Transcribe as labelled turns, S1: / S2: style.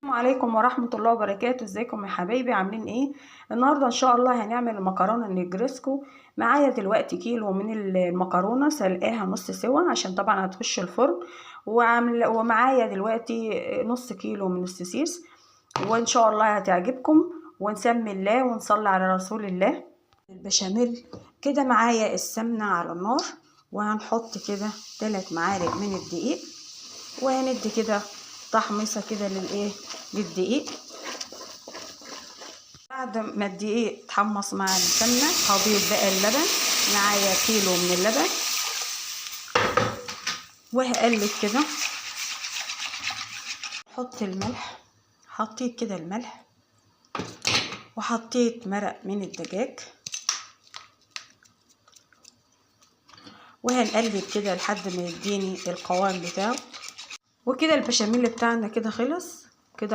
S1: السلام عليكم ورحمة الله وبركاته. ازيكم يا حبايبي؟ عاملين ايه؟ النهاردة ان شاء الله هنعمل المكرونة النجرسكو. معايا دلوقتي كيلو من المكرونة سلقاها نص سوا عشان طبعا هتخش الفرن، ومعايا دلوقتي نص كيلو من السوسيس، وان شاء الله هتعجبكم. ونسمي الله ونصلي على رسول الله. البشاميل كده معايا السمنة على النار، وهنحط كده 3 معالق من الدقيق، وهندي كده تحميصه كده للدقيق. بعد ما الدقيق اتحمص مع السمنه هضيف بقى اللبن. معايا كيلو من اللبن، وهقلب كده. احط الملح، حطيت كده الملح، وحطيت مرق من الدجاج، وهنقلب كده لحد ما يديني القوام بتاعه. وكده البشاميل بتاعنا كده خلص.